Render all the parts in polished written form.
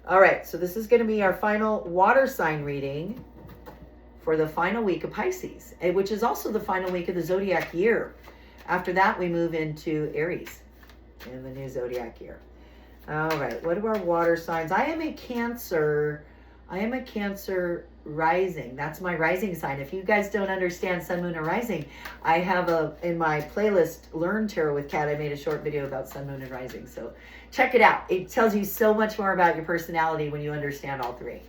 All right, so this is going to be our final water sign reading for the final week of Pisces, which is also the final week of the Zodiac year. After that, we move into Aries in the new Zodiac year. All right, what are our water signs? I am a Cancer rising. That's my rising sign. If you guys don't understand Sun, Moon, or Rising, I have in my playlist, Learn Tarot with Kat, I made a short video about Sun, Moon, and Rising. So check it out. It tells you so much more about your personality when you understand all three.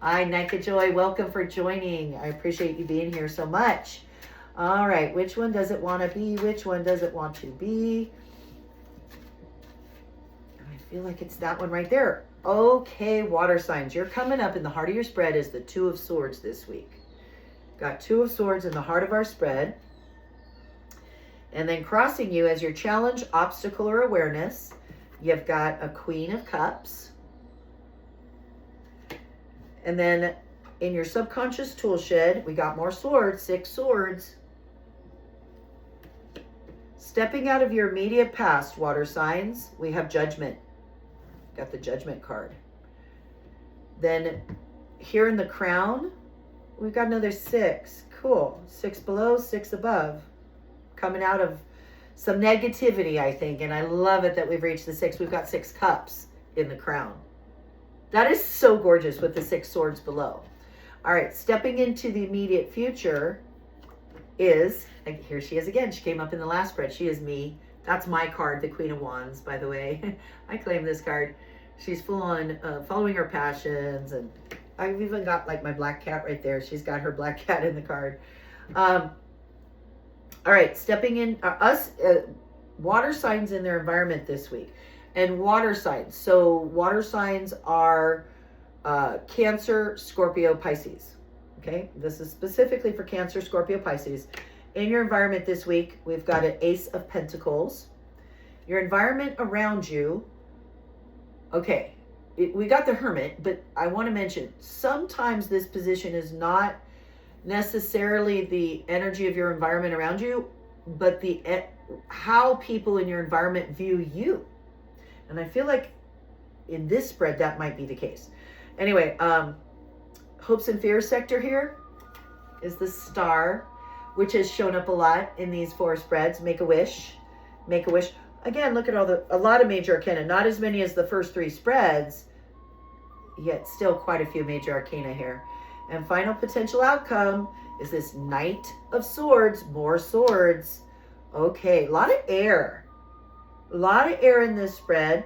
Hi, Nika Joy. Welcome for joining. I appreciate you being here so much. All right, which one does it want to be? Which one does it want to be? I feel like it's that one right there. Okay, water signs. You're coming up in the heart of your spread is the Two of Swords this week. Got Two of Swords in the heart of our spread. And then crossing you as your challenge, obstacle, or awareness, you've got a Queen of Cups. And then in your subconscious tool shed, we got more swords, 6 swords. Stepping out of your immediate past, water signs, we have Judgment. Got the Judgment card. Then here in the crown, we've got another 6. Cool. 6 below, 6 above. Coming out of some negativity, I think. And I love it that we've reached the 6. We've got 6 cups in the crown. That is so gorgeous with the 6 swords below. All right, stepping into the immediate future is, here she is again. She came up in the last spread. She is me. That's my card, the Queen of Wands, by the way. I claim this card. She's full on following her passions. And I've even got like my black cat right there. She's got her black cat in the card. All right, stepping in, water signs in their environment this week. And water signs. So water signs are Cancer, Scorpio, Pisces. Okay, this is specifically for Cancer, Scorpio, Pisces. In your environment this week, we've got an Ace of Pentacles. Your environment around you, okay, we got the Hermit, but I want to mention, sometimes this position is not necessarily the energy of your environment around you, but how people in your environment view you. And I feel like in this spread, that might be the case. Anyway, hopes and fears sector here is the Star, which has shown up a lot in these 4 spreads. Make a wish. Make a wish. Again, look at a lot of major arcana. Not as many as the first 3 spreads, yet still quite a few major arcana here. And final potential outcome is this Knight of Swords. More swords. Okay, a lot of air. A lot of air in this spread,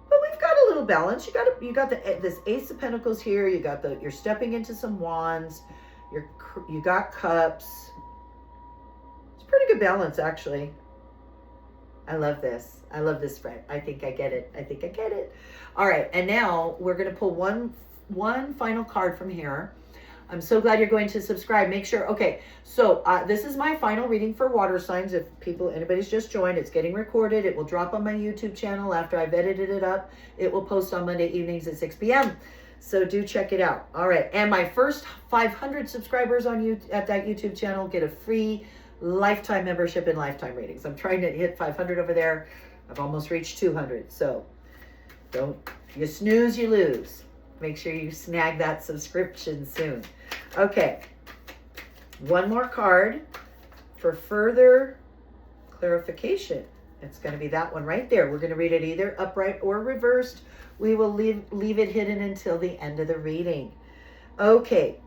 but we've got a little balance. You got this Ace of Pentacles here. You're stepping into some wands. You got cups. It's pretty good balance, actually. I love this. I love this spread. I think I get it. I think I get it. All right, and now we're going to pull one final card from here. I'm so glad you're going to subscribe. Make sure. Okay, so this is my final reading for water signs. If anybody's just joined, it's getting recorded. It will drop on my YouTube channel after I've edited it up. It will post on Monday evenings at 6 p.m. So do check it out. All right, and my first 500 subscribers at that YouTube channel get a free lifetime membership and lifetime readings. I'm trying to hit 500 over there. I've almost reached 200. So you snooze, you lose. Make sure you snag that subscription soon. Okay, one more card for further clarification. It's going to be that one right there. We're going to read it either upright or reversed. We will leave it hidden until the end of the reading. Okay,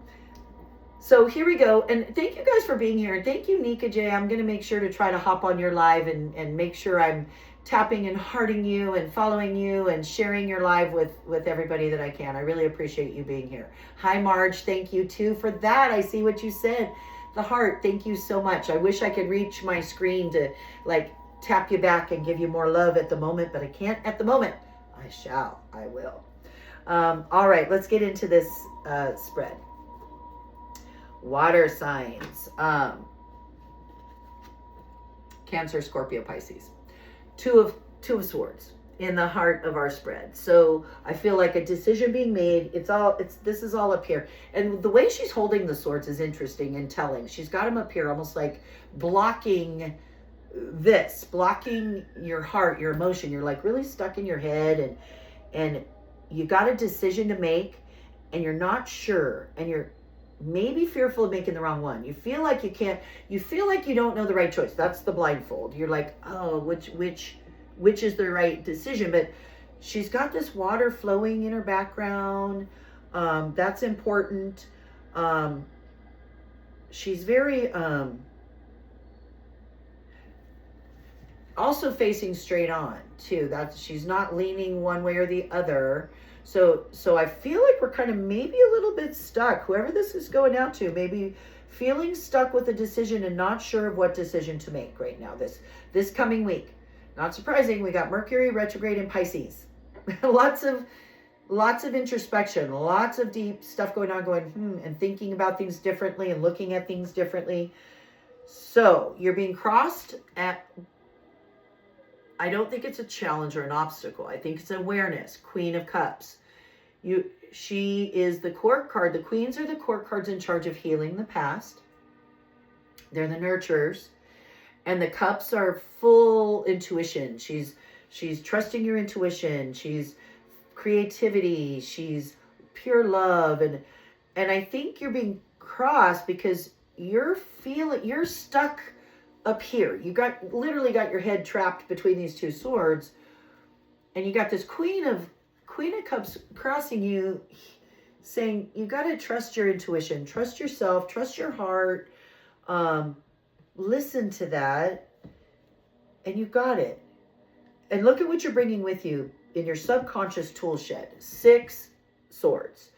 so here we go. And thank you guys for being here. And thank you, Nika J. I'm going to make sure to try to hop on your live and make sure I'm tapping and hearting you and following you and sharing your live with everybody that I can. I really appreciate you being here. Hi, Marge. Thank you, too, for that. I see what you said. The heart. Thank you so much. I wish I could reach my screen to, tap you back and give you more love at the moment, but I can't at the moment. I shall. I will. All right. Let's get into this spread. Water signs. Cancer, Scorpio, Pisces. Two of Swords in the heart of our spread. So I feel like a decision being made. This is all up here. And the way she's holding the swords is interesting and telling. She's got them up here almost like blocking blocking your heart, your emotion. You're like really stuck in your head and you got a decision to make and you're not sure, and you're maybe fearful of making the wrong one. You feel like you can't, you feel like you don't know the right choice. That's the blindfold. You're like, oh, which is the right decision? But she's got this water flowing in her background. That's important. She's very, also facing straight on too. She's not leaning one way or the other. So I feel like we're kind of maybe a little bit stuck. Whoever this is going out to, maybe feeling stuck with a decision and not sure of what decision to make right now. This coming week. Not surprising, we got Mercury retrograde in Pisces. lots of introspection, lots of deep stuff going on, and thinking about things differently and looking at things differently. So you're being crossed at, I don't think it's a challenge or an obstacle. I think it's awareness. Queen of Cups. She is the court card. The queens are the court cards in charge of healing the past. They're the nurturers. And the cups are full intuition. She's trusting your intuition. She's creativity. She's pure love. And I think you're being crossed because you're stuck up here. You literally got your head trapped between these two swords, and you got this Queen of Cups crossing you, saying you got to trust your intuition, trust yourself, trust your heart, listen to that, and you got it. And look at what you're bringing with you in your subconscious tool shed. 6 swords.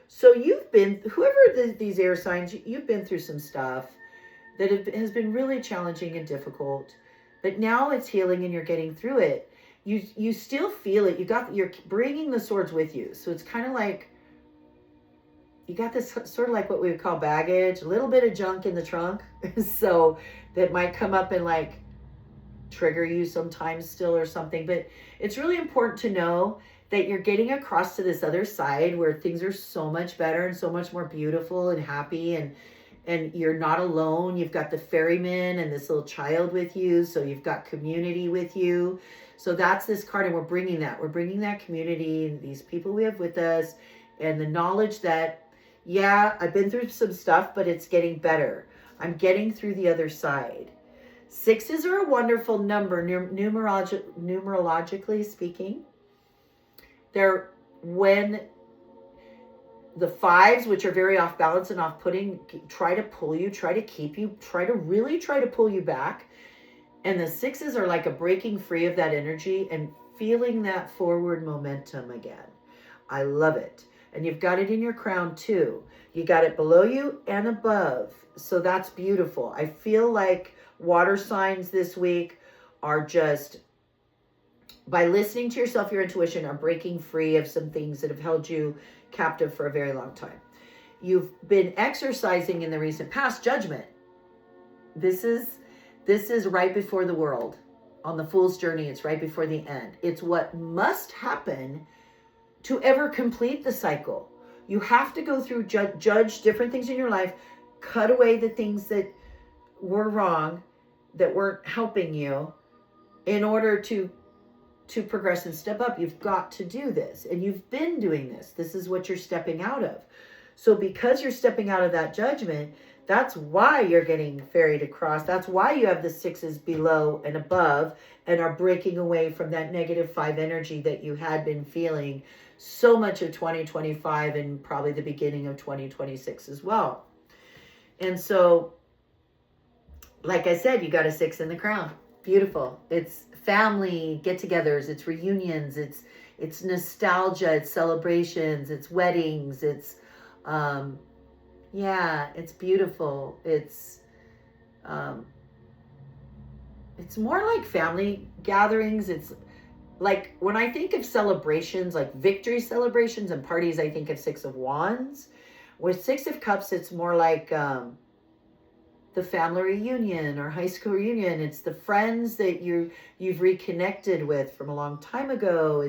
So you've been, whoever these air signs, you've been through some stuff that has been really challenging and difficult, but now it's healing and you're getting through it. You still feel it. You're bringing the swords with you. So it's kind of like, you got this sort of like what we would call baggage, a little bit of junk in the trunk. So that might come up and like trigger you sometimes still or something. But it's really important to know that you're getting across to this other side where things are so much better and so much more beautiful and happy, and you're not alone. You've got the ferryman and this little child with you. So you've got community with you. So that's this card, and we're bringing that community and these people we have with us, and the knowledge that, yeah, I've been through some stuff, but it's getting better. I'm getting through the other side. 6s are a wonderful number, numerologically speaking. They're when the 5s, which are very off balance and off-putting, try to pull you, try to keep you, try to pull you back. And the 6s are like a breaking free of that energy and feeling that forward momentum again. I love it. And you've got it in your crown too. You got it below you and above. So that's beautiful. I feel like water signs this week are just, by listening to yourself, your intuition, are breaking free of some things that have held you captive for a very long time. You've been exercising in the recent past judgment. This is right before the world. On the Fool's Journey, it's right before the end. It's what must happen to ever complete the cycle. You have to go through, judge different things in your life, cut away the things that were wrong, that weren't helping you, in order to progress and step up. You've got to do this, and you've been doing this. This is what you're stepping out of. So because you're stepping out of that judgment, that's why you're getting ferried across. That's why you have the 6s below and above and are breaking away from that -5 energy that you had been feeling so much of 2025 and probably the beginning of 2026 as well. And so, like I said, you got a 6 in the crown. Beautiful. It's family get-togethers, it's reunions, it's nostalgia, it's celebrations, it's weddings, it's yeah, it's beautiful. It's more like family gatherings. It's like, when I think of celebrations, like victory celebrations and parties, I think of 6 of Wands. With 6 of Cups, it's more like the family reunion or high school reunion. It's the friends that you've reconnected with from a long time ago.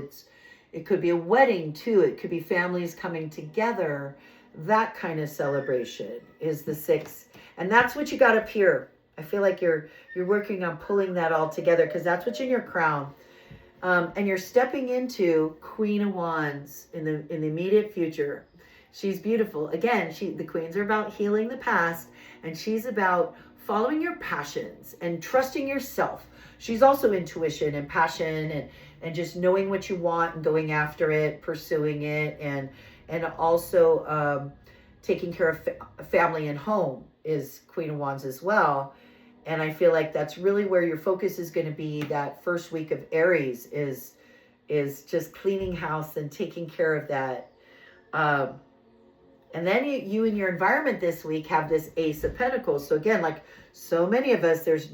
It could be a wedding too. It could be families coming together. That kind of celebration is the 6. And that's what you got up here. I feel like you're working on pulling that all together, because that's what's in your crown. And you're stepping into Queen of Wands in the immediate future. She's beautiful. Again, the queens are about healing the past, and she's about following your passions and trusting yourself. She's also intuition and passion and just knowing what you want and going after it, pursuing it, and also taking care of family and home is Queen of Wands as well. And I feel like that's really where your focus is going to be. That first week of Aries is just cleaning house and taking care of that. And then you and your environment this week have this Ace of Pentacles. So again, like so many of us, there's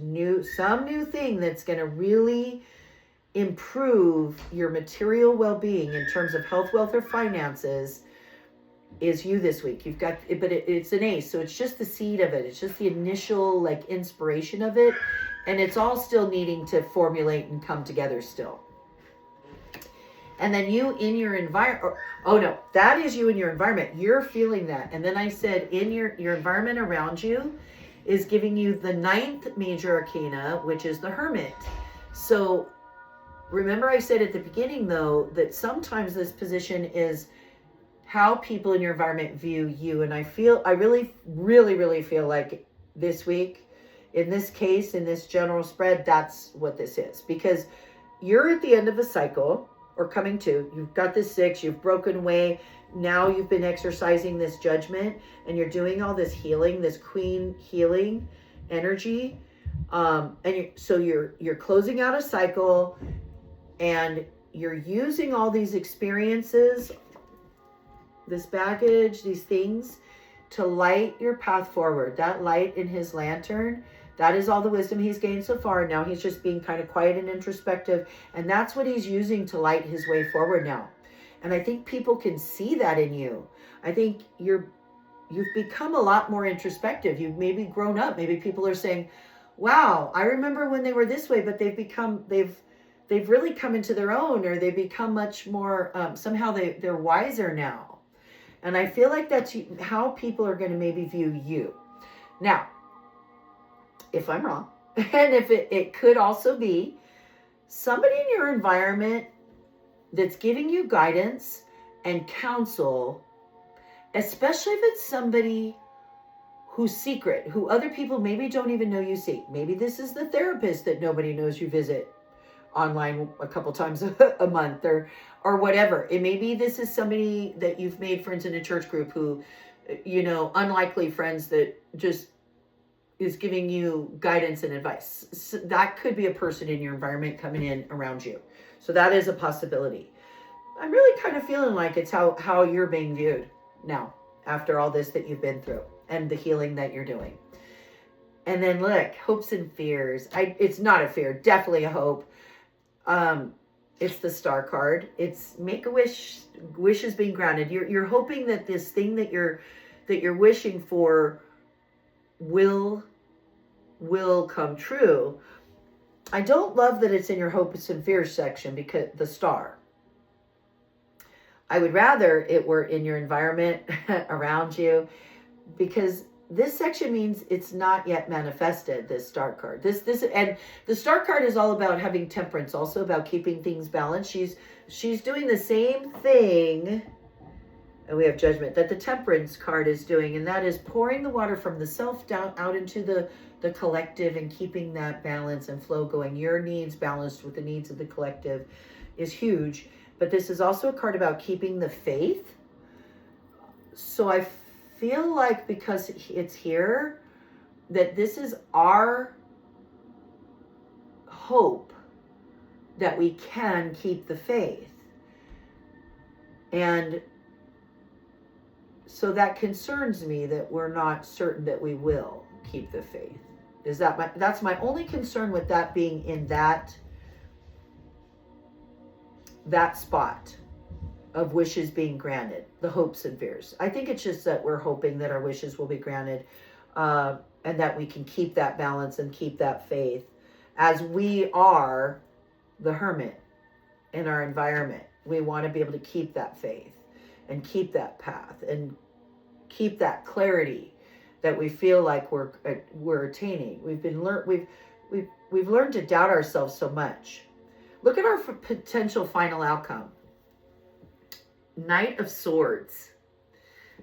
some new thing that's going to really improve your material well-being in terms of health, wealth, or finances is you this week. You've got it, but it's an ace, so it's just the seed of it. It's just the initial like inspiration of it, and it's all still needing to formulate and come together still. And then you in your environment, oh no, that is you in your environment. You're feeling that. And then I said in your environment around you is giving you the 9th major arcana, which is the Hermit. So remember I said at the beginning though, that sometimes this position is how people in your environment view you. And I really, really, really feel like this week, in this case, in this general spread, that's what this is. Because you're at the end of a cycle, or coming to, you've got this 6, you've broken away. Now you've been exercising this judgment and you're doing all this healing, this queen healing energy. So you're closing out a cycle and you're using all these experiences, this baggage, these things to light your path forward. That light in his lantern, that is all the wisdom he's gained so far. Now he's just being kind of quiet and introspective. And that's what he's using to light his way forward now. And I think people can see that in you. I think you've become a lot more introspective. You've maybe grown up. Maybe people are saying, wow, I remember when they were this way, but they've really come into their own, or they become much more, somehow they're wiser now. And I feel like that's how people are going to maybe view you. Now, if I'm wrong, and if it could also be somebody in your environment that's giving you guidance and counsel, especially if it's somebody who's secret, who other people maybe don't even know you see. Maybe this is the therapist that nobody knows you visit online a couple times a month or whatever. It maybe this is somebody that you've made friends in a church group who, unlikely friends that just is giving you guidance and advice. So that could be a person in your environment coming in around you. So that is a possibility. I'm really kind of feeling like it's how you're being viewed now after all this that you've been through and the healing that you're doing. And then look, hopes and fears. It's not a fear, definitely a hope. It's the Star card. It's make a wish. Wish is being granted. You're hoping that this thing that you're wishing for will come true. I don't love that it's in your hopes and fears section, because the Star. I would rather it were in your environment around you, because this section means it's not yet manifested, this Star card. And the Star card is all about having temperance, also about keeping things balanced. She's doing the same thing, and we have Judgment, that the Temperance card is doing, and that is pouring the water from the self down out into the collective and keeping that balance and flow going. Your needs balanced with the needs of the collective is huge. But this is also a card about keeping the faith. So I feel like because it's here, that this is our hope that we can keep the faith. And so that concerns me, that we're not certain that we will keep the faith. That's my only concern with that being in that spot of wishes being granted, the hopes and fears. I think it's just that we're hoping that our wishes will be granted, and that we can keep that balance and keep that faith as we are the Hermit in our environment. We want to be able to keep that faith and keep that path and keep that clarity that we feel like we're attaining. We've learned to doubt ourselves so much. Look at our potential final outcome. Knight of Swords.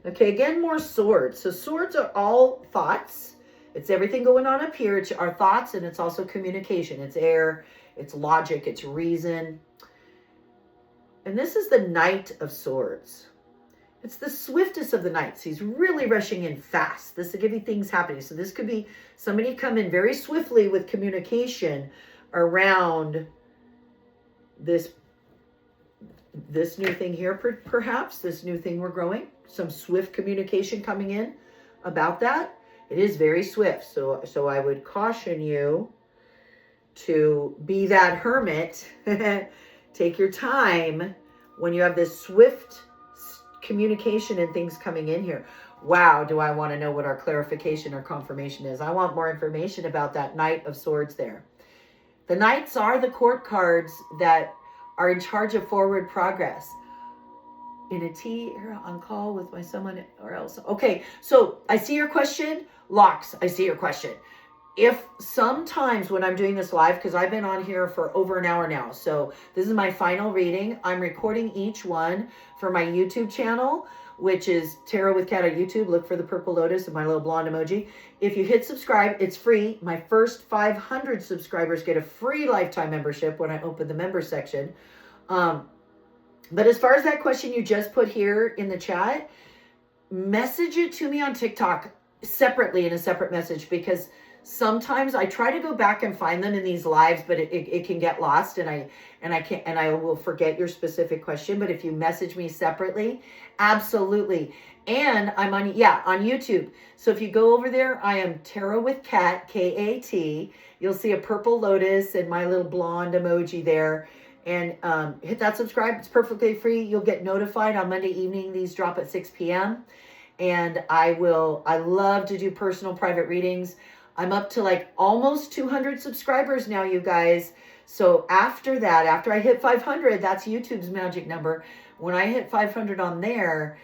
Okay, again, more swords. So swords are all thoughts. It's everything going on up here. It's our thoughts, and it's also communication. It's air, it's logic, it's reason. And this is the Knight of Swords. It's the swiftest of the knights. He's really rushing in fast. This will give you things happening. So this could be somebody come in very swiftly with communication around this new thing here, perhaps. This new thing we're growing. Some swift communication coming in about that. It is very swift. So I would caution you to be that hermit. Take your time when you have this swift communication and things coming in here. Wow, do I want to know what our clarification or confirmation is? I want more information about that Knight of Swords there. The Knights are the court cards that are in charge of forward progress. In a tea or on call with my someone or else. Okay, so I see your question. Locks, I see your question. If sometimes when I'm doing this live, because I've been on here for over an hour now, so this is my final reading. I'm recording each one for my YouTube channel, which is Tarot with Cat on YouTube. Look for the purple lotus and my little blonde emoji. If you hit subscribe, it's free. My first 500 subscribers get a free lifetime membership when I open the member section. But as far as that question you just put here in the chat, message it to me on TikTok separately in a separate message, because sometimes I try to go back and find them in these lives, but it can get lost, and I will forget your specific question. But if you message me separately, absolutely. And I'm on YouTube. So if you go over there, I am Tarot with Cat, K-A-T. You'll see a purple lotus and my little blonde emoji there. And hit that subscribe. It's perfectly free. You'll get notified on Monday evening. These drop at 6 p.m. And I love to do personal private readings. I'm up to like almost 200 subscribers now, you guys. So after that, after I hit 500, that's YouTube's magic number. When I hit 500 on there,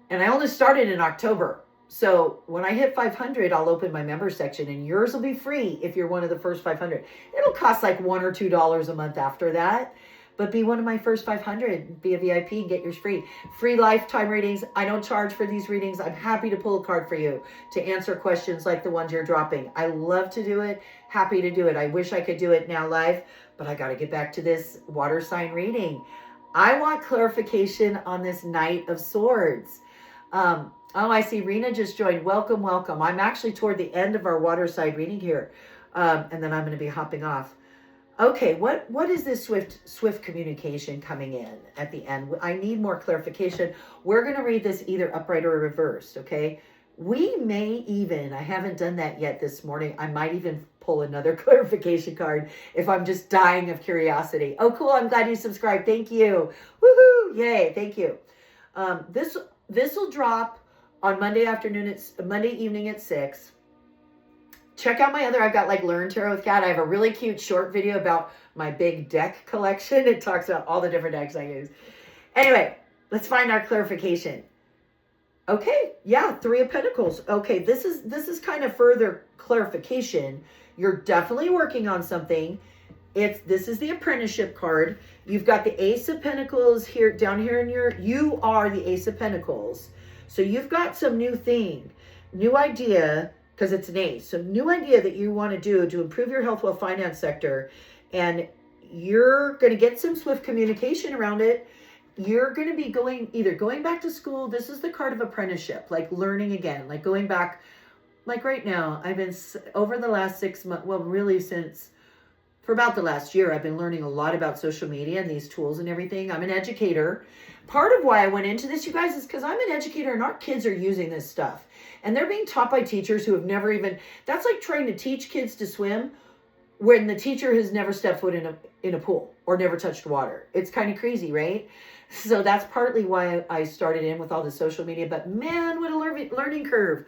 and I only started in October. So when I hit 500, I'll open my member section, and yours will be free if you're one of the first 500. It'll cost like $1 or $2 a month after that. But be one of my first 500, be a VIP and get yours free. Free lifetime readings. I don't charge for these readings. I'm happy to pull a card for you to answer questions like the ones you're dropping. I love to do it. Happy to do it. I wish I could do it now live, but I got to get back to this water sign reading. I want clarification on this Knight of Swords. Oh, I see Rena just joined. Welcome, welcome. I'm actually toward the end of our water sign reading here. And then I'm going to be hopping off. Okay, what is this swift communication coming in at the end? I need more clarification. We're going to read this either upright or reversed, okay? We may even, I haven't done that yet this morning, I might even pull another clarification card if I'm just dying of curiosity. Oh, cool, I'm glad you subscribed. Thank you. Woohoo, yay, thank you. This will drop on Monday evening at 6. Check out my I've got like Learn Tarot with Cat. I have a really cute short video about my big deck collection. It talks about all the different decks I use. Anyway, let's find our clarification. Okay, yeah, 3 of Pentacles. Okay, this is kind of further clarification. You're definitely working on something. This is the apprenticeship card. You've got the Ace of Pentacles here, down here in you are the Ace of Pentacles. So you've got some new thing, new idea, because it's an ace. So new idea that you want to do to improve your health, wealth, finance sector. And you're going to get some swift communication around it. You're going to be going back to school. This is the card of apprenticeship, like learning again, like going back, like right now, I've been over the last 6 months, well, really for about the last year, I've been learning a lot about social media and these tools and everything. I'm an educator. Part of why I went into this, you guys, is because I'm an educator and our kids are using this stuff. And they're being taught by teachers who have never even, that's like trying to teach kids to swim when the teacher has never stepped foot in a pool or never touched water. It's kind of crazy, right? So that's partly why I started in with all the social media. But man, what a learning curve.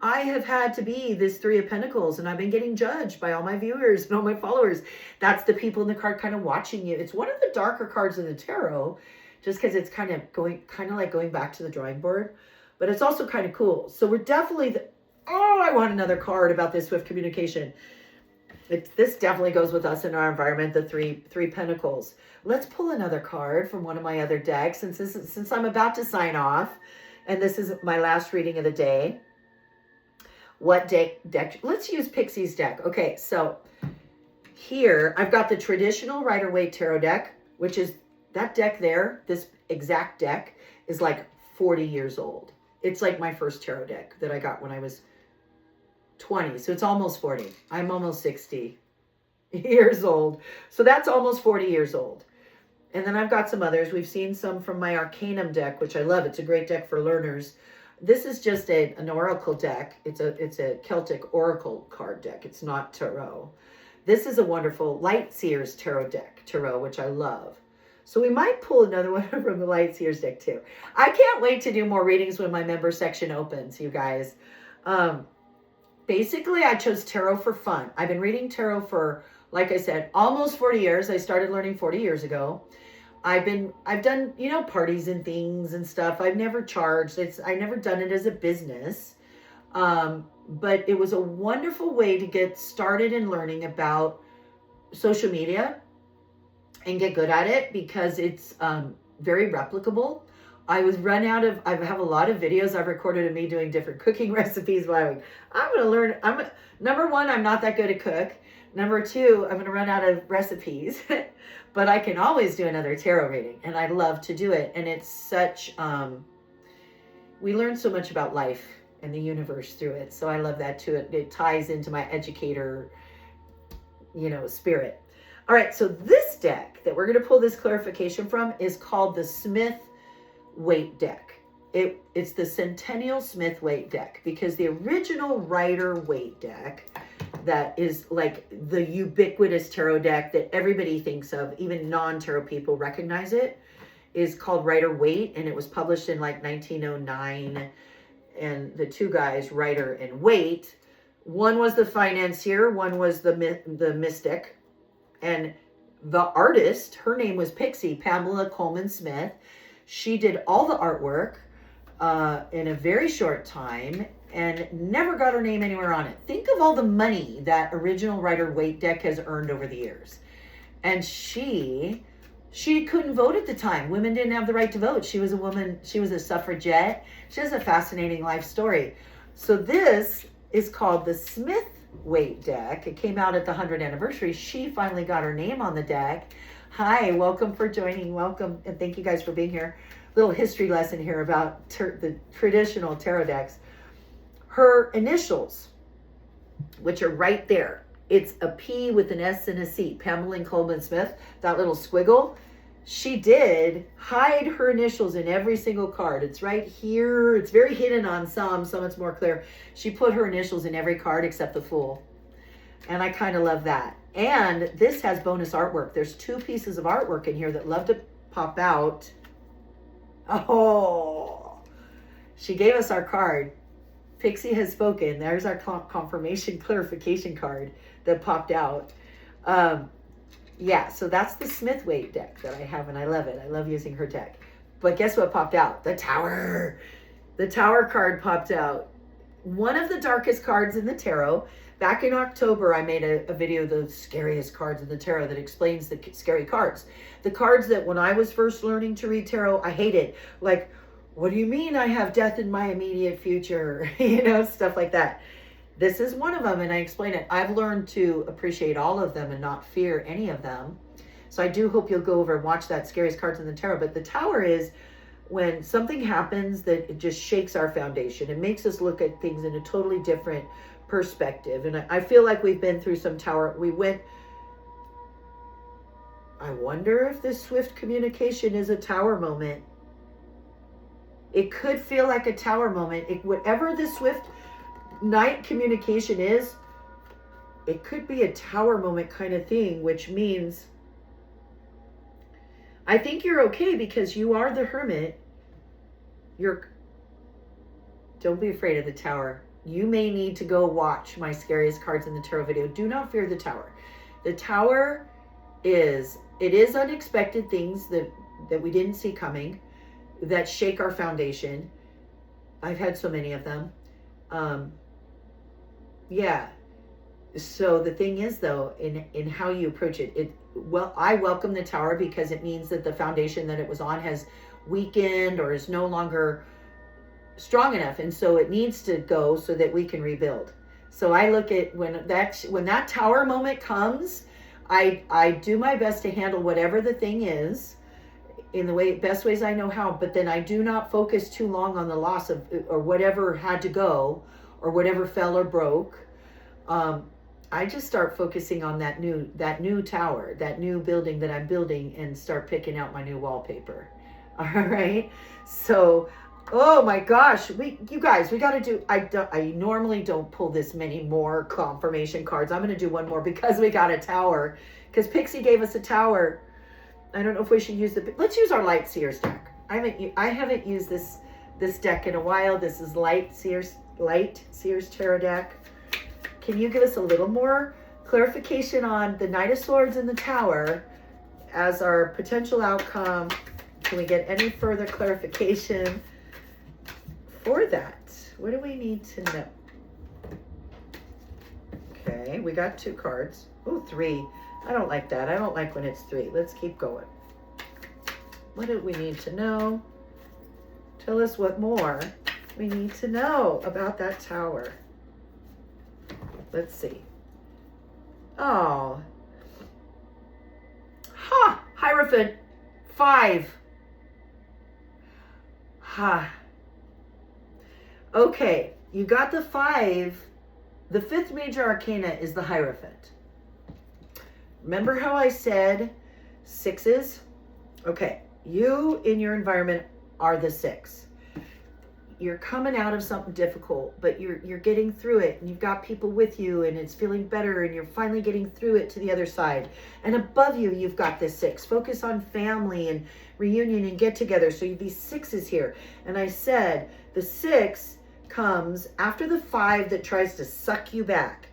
I have had to be this 3 of Pentacles, and I've been getting judged by all my viewers and all my followers. That's the people in the card kind of watching you. It's one of the darker cards in the tarot, just because it's kind of like going back to the drawing board. But it's also kind of cool. So we're definitely, I want another card about this swift communication. This definitely goes with us in our environment, the three Pentacles. Let's pull another card from one of my other decks, since I'm about to sign off, and this is my last reading of the day. What deck? Let's use Pixie's deck. Okay, so here I've got the traditional Rider-Waite Tarot deck, which is that deck there. This exact deck is like 40 years old. It's like my first tarot deck that I got when I was 20. So it's almost 40. I'm almost 60 years old. So that's almost 40 years old. And then I've got some others. We've seen some from my Arcanum deck, which I love. It's a great deck for learners. This is just an oracle deck. It's a Celtic oracle card deck. It's not tarot. This is a wonderful Light Seers tarot deck, which I love. So we might pull another one from the Light Seers deck too. I can't wait to do more readings when my member section opens, you guys. Basically, I chose tarot for fun. I've been reading tarot for, like I said, almost 40 years. I started learning 40 years ago. I've done, you know, parties and things and stuff. I've never charged. I never done it as a business. But it was a wonderful way to get started in learning about social media and get good at it, because it's very replicable. I have a lot of videos I've recorded of me doing different cooking recipes. I'm going to learn. Number one, I'm not that good at cook. Number two, I'm going to run out of recipes, but I can always do another tarot reading, and I love to do it. And it's such, we learn so much about life and the universe through it. So I love that too. It ties into my educator, you know, spirit. All right. So this deck that we're going to pull this clarification from is called the Smith-Waite deck. It's the Centennial Smith-Waite deck, because the original Rider-Waite deck, that is like the ubiquitous tarot deck that everybody thinks of, even non-tarot people recognize it, is called Rider-Waite, and it was published in like 1909. And the two guys, Rider and Waite, one was the financier, one was the mystic, and the artist, her name was Pixie, Pamela Coleman Smith. She did all the artwork in a very short time and never got her name anywhere on it. Think of all the money that original Rider-Waite deck has earned over the years. And she couldn't vote at the time. Women didn't have the right to vote. She was a woman. She was a suffragette. She has a fascinating life story. So this is called the Smith-Waite deck. It came out at the 100th anniversary. She finally got her name on the deck. Hi, welcome for joining. Welcome, and thank you guys for being here. Little history lesson here about the traditional tarot decks. Her initials, which are right there, it's a P with an S and a C, Pamela Coleman Smith, that little squiggle. She did hide her initials in every single card. It's right here. It's very hidden on some it's more clear. She put her initials in every card except the Fool. And I kind of love that. And this has bonus artwork. There's 2 pieces of artwork in here that love to pop out. Oh, she gave us our card. Pixie has spoken. There's our confirmation clarification card that popped out. Yeah, so that's the Smith-Waite deck that I have, and I love it. I love using her deck. But guess what popped out? The Tower. The Tower card popped out. One of the darkest cards in the tarot. Back in October, I made a video of the scariest cards in the tarot that explains the scary cards. The cards that when I was first learning to read tarot, I hated. Like, what do you mean I have death in my immediate future? You know, stuff like that. This is one of them, and I explain it. I've learned to appreciate all of them and not fear any of them. So I do hope you'll go over and watch that Scariest Cards in the Tarot. But the Tower is when something happens that it just shakes our foundation. It makes us look at things in a totally different perspective. And I feel like we've been through some Tower. I wonder if this swift communication is a Tower moment. It could feel like a Tower moment. Whatever the swift night communication is, it could be a Tower moment kind of thing, which means I think you're okay because you are the Hermit. Don't be afraid of the Tower. You may need to go watch my Scariest Cards in the Tarot video. Do not fear the Tower. The Tower is unexpected things that we didn't see coming, that shake our foundation. I've had so many of them. Yeah. So the thing is, though, in how you approach it, well, I welcome the Tower because it means that the foundation that it was on has weakened or is no longer strong enough, and so it needs to go so that we can rebuild. So I look at when that Tower moment comes, I do my best to handle whatever the thing is in the best ways I know how, but then I do not focus too long on the loss of or whatever had to go or whatever fell or broke. I just start focusing on that new tower, that new building that I'm building, and start picking out my new wallpaper. All right. So, oh my gosh, you guys, we got to do, I normally don't pull this many more confirmation cards. I'm going to do one more because we got a tower, because Pixie gave us a tower. I don't know if we should use let's use our Light Seers deck. I haven't used this deck in a while. This is Light Seers Tarot deck. Can you give us a little more clarification on the Knight of Swords and the Tower as our potential outcome? Can we get any further clarification for that? What do we need to know? Okay, we got 2 cards. Oh, 3. I don't like that. I don't like when it's 3. Let's keep going. What do we need to know? Tell us what more we need to know about that Tower. Let's see. Oh. Ha! Hierophant. 5. Ha. Okay. You got the 5. The 5th major arcana is the Hierophant. Remember how I said 6s? Okay. You in your environment are the 6. You're coming out of something difficult, but you're getting through it, and you've got people with you, and it's feeling better, and you're finally getting through it to the other side. And above you, you've got this 6. Focus on family and reunion and get together. So these 6s here. And I said the 6 comes after the 5 that tries to suck you back.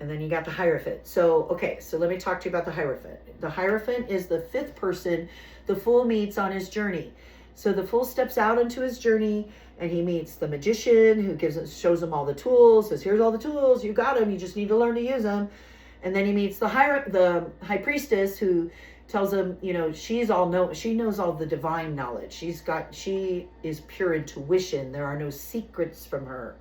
And then you got the Hierophant. So, okay, so let me talk to you about the Hierophant. The Hierophant is the 5th person the Fool meets on his journey. So the Fool steps out into his journey, and he meets the Magician, who shows him all the tools, says, here's all the tools, you got them, you just need to learn to use them. And then he meets the High Priestess, who tells him, you know, she knows all the divine knowledge. She is pure intuition. There are no secrets from her.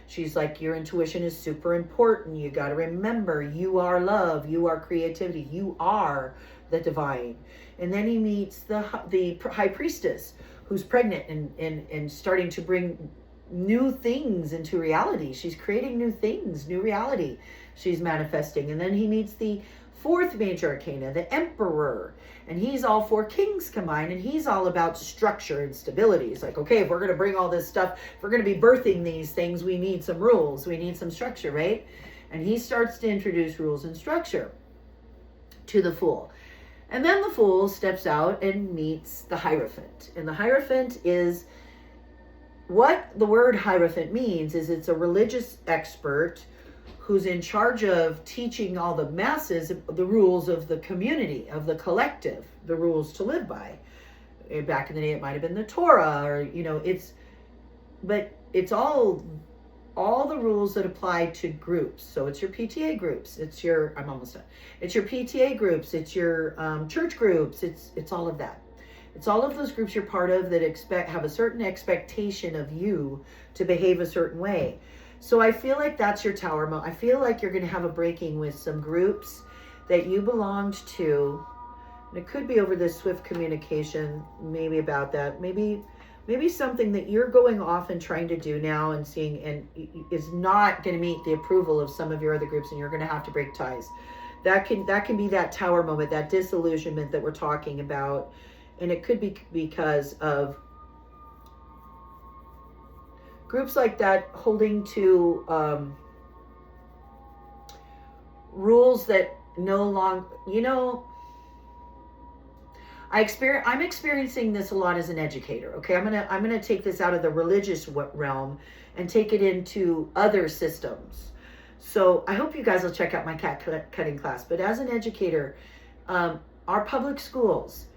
She's like, your intuition is super important. You got to remember, you are love, you are creativity, you are the divine. And then he meets the High Priestess, who's pregnant and starting to bring new things into reality. She's creating new things, new reality she's manifesting. And then he meets the 4th major arcana, the Emperor. And he's all 4 kings combined, and he's all about structure and stability. He's like, okay, if we're going to bring all this stuff, if we're going to be birthing these things, we need some rules, we need some structure, right? And he starts to introduce rules and structure to the Fool. And then the Fool steps out and meets the Hierophant. And the Hierophant is, what the word Hierophant means is it's a religious expert who's in charge of teaching all the masses the rules of the community, of the collective, the rules to live by. Back in the day, it might have been the Torah, or, you know, it's all the rules that apply to groups. So it's your PTA groups, it's your, I'm almost done. It's your PTA groups, it's your church groups, it's all of that. It's all of those groups you're part of that have a certain expectation of you to behave a certain way. So I feel like that's your Tower moment. I feel like you're going to have a breaking with some groups that you belonged to. And it could be over this swift communication, maybe about that. Maybe something that you're going off and trying to do now and seeing and is not going to meet the approval of some of your other groups, and you're going to have to break ties. That can be that Tower moment, that disillusionment that we're talking about. And it could be because of groups like that holding to rules that no longer, you know, I'm experiencing this a lot as an educator. Okay, I'm gonna take this out of the religious realm and take it into other systems. So I hope you guys will check out my cat cutting class. But as an educator, our public schools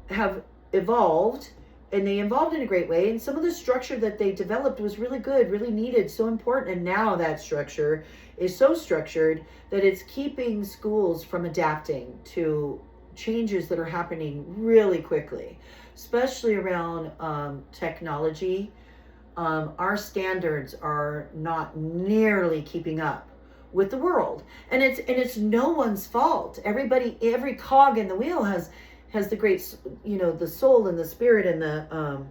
have evolved and they evolved in a great way. And some of the structure that they developed was really good, really needed, so important. And now that structure is so structured that it's keeping schools from adapting to changes that are happening really quickly, especially around technology. Our standards are not nearly keeping up with the world, and it's no one's fault. Every cog in the wheel has the great, the soul and the spirit and the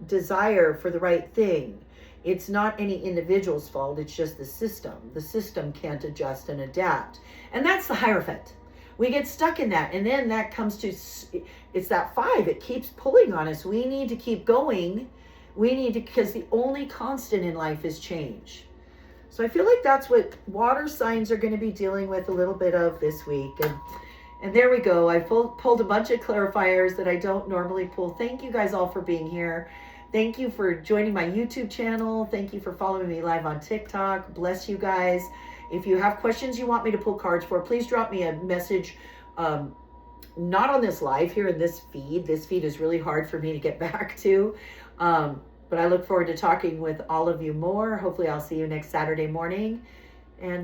desire for the right thing. It's not any individual's fault. It's just the system. The system can't adjust and adapt, and that's the Hierophant. We get stuck in that, and then that comes to, it's that 5. It keeps pulling on us. We need to keep going. Because the only constant in life is change. So I feel like that's what water signs are going to be dealing with a little bit of this week. And there we go. I pulled a bunch of clarifiers that I don't normally pull. Thank you guys all for being here. Thank you for joining my YouTube channel. Thank you for following me live on TikTok. Bless you guys. If you have questions you want me to pull cards for, please drop me a message. Not on this live here in this feed. This feed is really hard for me to get back to. But I look forward to talking with all of you more. Hopefully I'll see you next Saturday morning. And